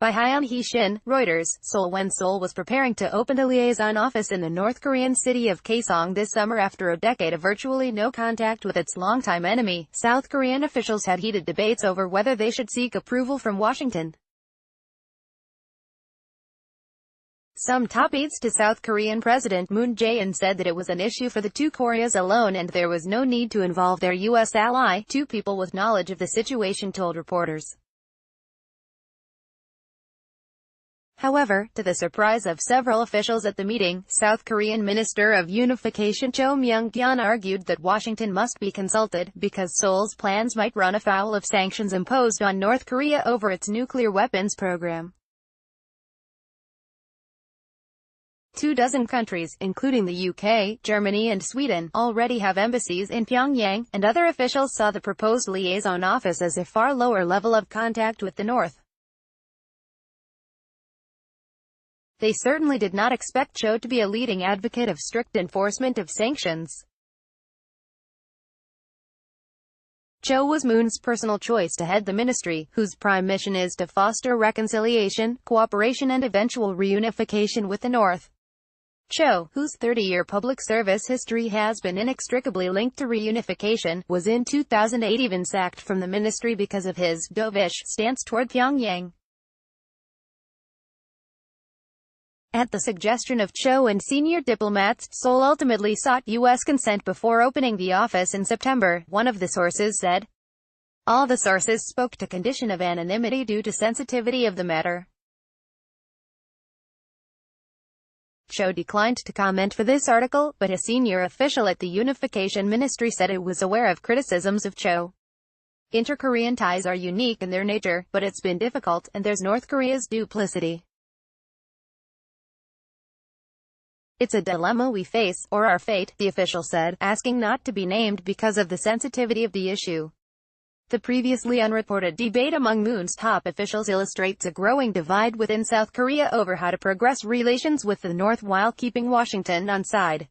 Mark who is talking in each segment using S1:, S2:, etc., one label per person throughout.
S1: By Hyun Hee-shin, Reuters, Seoul. When Seoul was preparing to open a liaison office in the North Korean city of Kaesong this summer after a decade of virtually no contact with its longtime enemy, South Korean officials had heated debates over whether they should seek approval from Washington. Some top aides to South Korean President Moon Jae-in said that it was an issue for the two Koreas alone and there was no need to involve their U.S. ally. Two people with knowledge of the situation told reporters. However, to the surprise of several officials at the meeting, South Korean Minister of Unification Cho Myung-kyun argued that Washington must be consulted, because Seoul's plans might run afoul of sanctions imposed on North Korea over its nuclear weapons program. 24 countries, including the UK, Germany and Sweden, already have embassies in Pyongyang, and other officials saw the proposed liaison office as a far lower level of contact with the North. They certainly did not expect Cho to be a leading advocate of strict enforcement of sanctions. Cho was Moon's personal choice to head the ministry, whose prime mission is to foster reconciliation, cooperation and eventual reunification with the North. Cho, whose 30-year public service history has been inextricably linked to reunification, was in 2008 even sacked from the ministry because of his dovish stance toward Pyongyang. At the suggestion of Cho and senior diplomats, Seoul ultimately sought U.S. consent before opening the office in September, one of the sources said. All the sources spoke to condition of anonymity due to sensitivity of the matter. Cho declined to comment for this article, but a senior official at the Unification Ministry said it was aware of criticisms of Cho. Inter-Korean ties are unique in their nature, but it's been difficult, and there's North Korea's duplicity. It's a dilemma we face, or our fate, the official said, asking not to be named because of the sensitivity of the issue. The previously unreported debate among Moon's top officials illustrates a growing divide within South Korea over how to progress relations with the North while keeping Washington on side.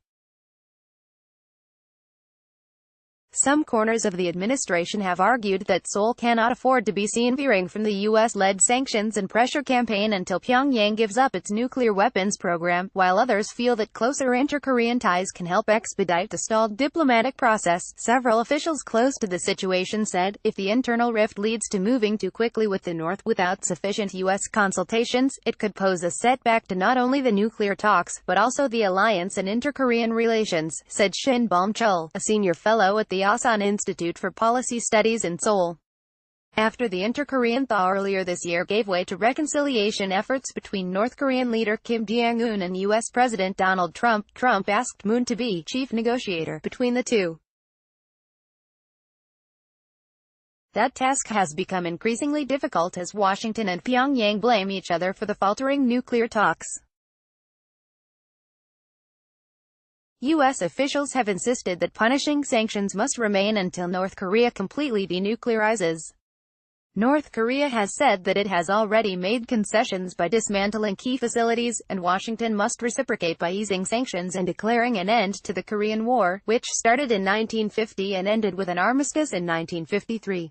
S1: Some corners of the administration have argued that Seoul cannot afford to be seen veering from the U.S.-led sanctions and pressure campaign until Pyongyang gives up its nuclear weapons program, while others feel that closer inter-Korean ties can help expedite the stalled diplomatic process. Several officials close to the situation said, if the internal rift leads to moving too quickly with the North without sufficient U.S. consultations, it could pose a setback to not only the nuclear talks, but also the alliance and inter-Korean relations, said Shin Bom-chul, a senior fellow at the Asan Institute for Policy Studies in Seoul. After the inter-Korean thaw earlier this year gave way to reconciliation efforts between North Korean leader Kim Jong-un and U.S. President Donald Trump, Trump asked Moon to be chief negotiator between the two. That task has become increasingly difficult as Washington and Pyongyang blame each other for the faltering nuclear talks. U.S. officials have insisted that punishing sanctions must remain until North Korea completely denuclearizes. North Korea has said that it has already made concessions by dismantling key facilities, and Washington must reciprocate by easing sanctions and declaring an end to the Korean War, which started in 1950 and ended with an armistice in 1953.